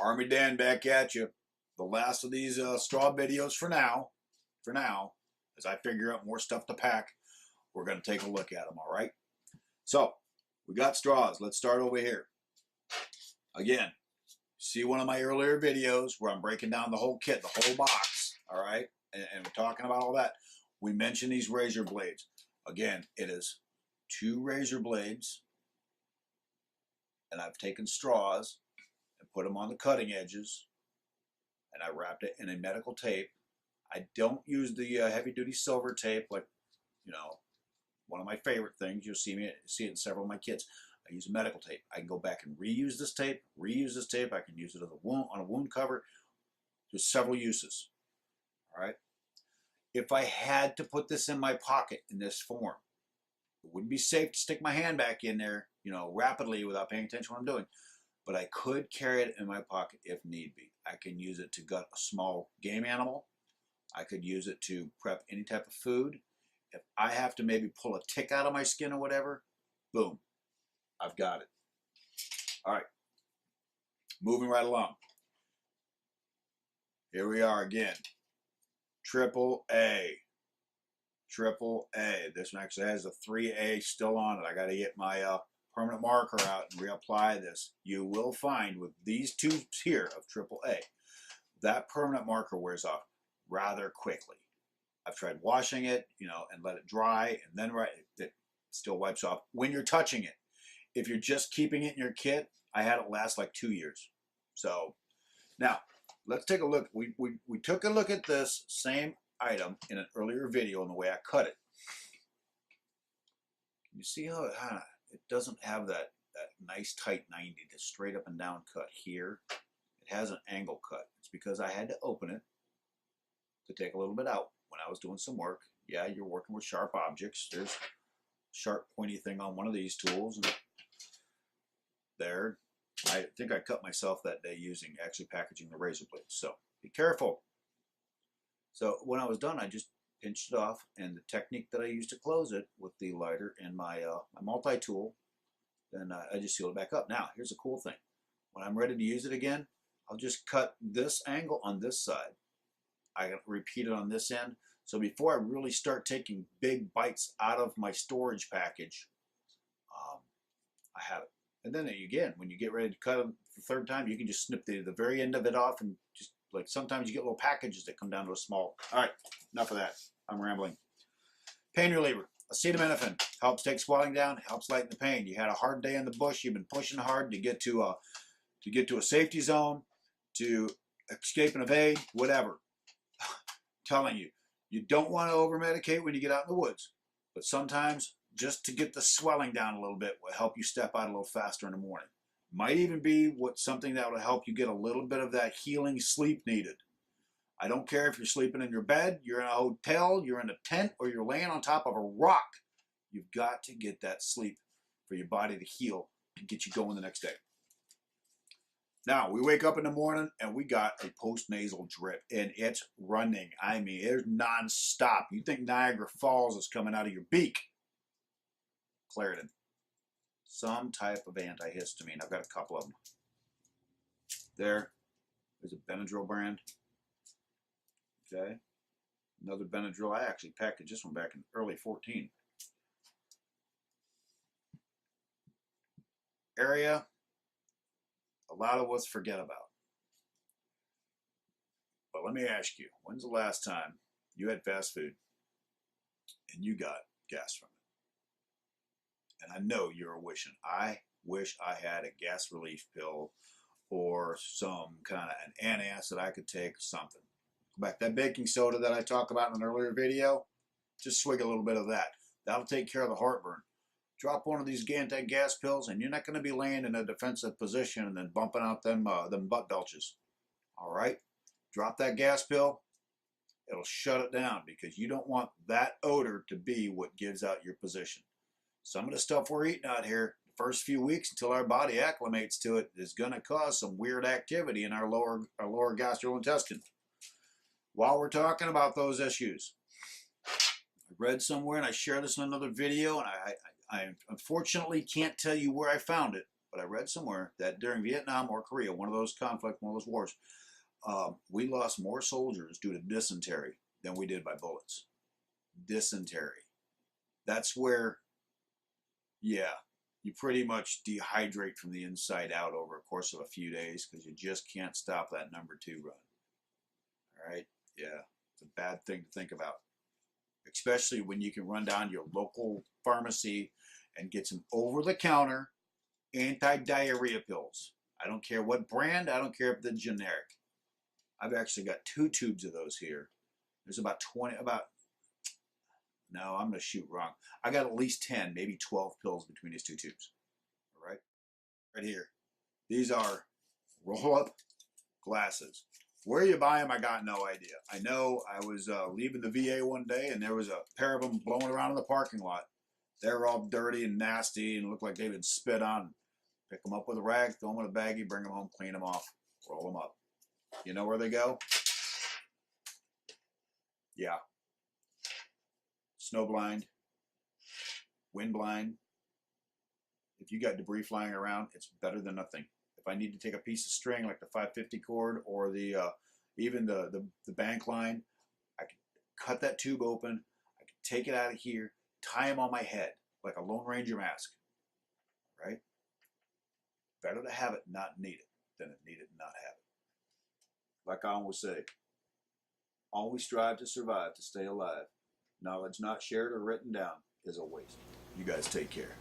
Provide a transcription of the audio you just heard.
Army Dan back at you. The last of these straw videos for now. As I figure out more stuff to pack, we're going to take a look at them, all right? So, we got straws. Let's start over here. Again, see one of my earlier videos where I'm breaking down the whole kit, the whole box, all right? And we're talking about all that. We mentioned these razor blades. Again, it is 2 razor blades, and I've taken straws and put them on the cutting edges, and I wrapped it in a medical tape. I don't use the heavy-duty silver tape, like, you know, one of my favorite things. You'll see it in several of my kits. I use medical tape. I can go back and reuse this tape. I can use it as a wound, on a wound cover. There's several uses. All right. If I had to put this in my pocket in this form, it wouldn't be safe to stick my hand back in there, you know, rapidly without paying attention to what I'm doing. But I could carry it in my pocket if need be. I can use it to gut a small game animal. I could use it to prep any type of food. If I have to maybe pull a tick out of my skin or whatever, boom, I've got it. All right, moving right along. Here we are again. Triple A. This one actually has a 3A still on it. I got to get my permanent marker out and reapply this. You will find with these tubes here of Triple A, that permanent marker wears off rather quickly. I've tried washing it, you know, and let it dry, and then it still wipes off when you're touching it. If you're just keeping it in your kit, I had it last like 2 years. So now let's take a look. We took a look at this same item in an earlier video and the way I cut it. Can you see how it doesn't have that nice tight 90, the straight up and down cut here? It has an angle cut. It's because I had to open it to take a little bit out when I was doing some work. Yeah, you're working with sharp objects. There's a sharp pointy thing on one of these tools. And there, I think I cut myself that day using actually packaging the razor blades. So be careful. So when I was done, I just pinched it off, and the technique that I used to close it with the lighter and my my multi-tool, then I just sealed it back up. Now, here's a cool thing. When I'm ready to use it again, I'll just cut this angle on this side. I repeat it on this end. So before I really start taking big bites out of my storage package, I have it. And then again, when you get ready to cut them the third time, you can just snip the very end of it off, and just like sometimes you get little packages that come down to a small. All right, enough of that. I'm rambling. Pain reliever. Acetaminophen helps take swelling down, helps lighten the pain. You had a hard day in the bush. You've been pushing hard to get to a safety zone, to escape and evade, whatever. Telling you, you don't want to over-medicate when you get out in the woods, but sometimes just to get the swelling down a little bit will help you step out a little faster in the morning. Might even be something that will help you get a little bit of that healing sleep needed. I don't care if you're sleeping in your bed, you're in a hotel, you're in a tent, or you're laying on top of a rock. You've got to get that sleep for your body to heal and get you going the next day. Now, we wake up in the morning and we got a post-nasal drip, and it's running. I mean, it's non-stop. You think Niagara Falls is coming out of your beak. Claritin. Some type of antihistamine. I've got a couple of them. There's a Benadryl brand. Okay. Another Benadryl. I actually packaged this one back in early 14. Area. A lot of us forget about. But let me ask you, when's the last time you had fast food and you got gas from it? And I know you're wishing, I wish I had a gas relief pill or some kind of an antacid I could take, something. Back that baking soda that I talked about in an earlier video, just swig a little bit of that. That'll take care of the heartburn. Drop one of these anti-gas pills, and you're not going to be laying in a defensive position and then bumping out them butt belches. All right? Drop that gas pill. It'll shut it down because you don't want that odor to be what gives out your position. Some of the stuff we're eating out here, the first few weeks until our body acclimates to it, is going to cause some weird activity in our lower gastrointestine. While we're talking about those issues, I read somewhere, and I shared this in another video, and I unfortunately can't tell you where I found it, but I read somewhere that during Vietnam or Korea, one of those conflicts, one of those wars, we lost more soldiers due to dysentery than we did by bullets. Dysentery. That's where, yeah, you pretty much dehydrate from the inside out over a course of a few days because you just can't stop that #2 run. All right? Yeah, it's a bad thing to think about, especially when you can run down to your local pharmacy and get some over-the-counter anti-diarrhea pills. I don't care what brand, I don't care if they're generic. I've actually got 2 tubes of those here. There's about 20, no, I'm going to shoot wrong. I got at least 10, maybe 12 pills between these 2 tubes. All right? Right here. These are roll-up glasses. Where you buy them, I got no idea. I know I was leaving the VA one day, and there was a pair of them blowing around in the parking lot. They were all dirty and nasty and looked like they'd been spit on. Pick them up with a rag, throw them in a baggie, bring them home, clean them off, roll them up. You know where they go? Yeah. Snow blind, wind blind. If you got debris flying around, it's better than nothing. If I need to take a piece of string like the 550 cord or the even the bank line, I can cut that tube open. I can take it out of here, tie them on my head like a Lone Ranger mask. Right? Better to have it not need it than to need it and not have it. Like I always say, always strive to survive to stay alive. Knowledge not shared or written down is a waste. You guys take care.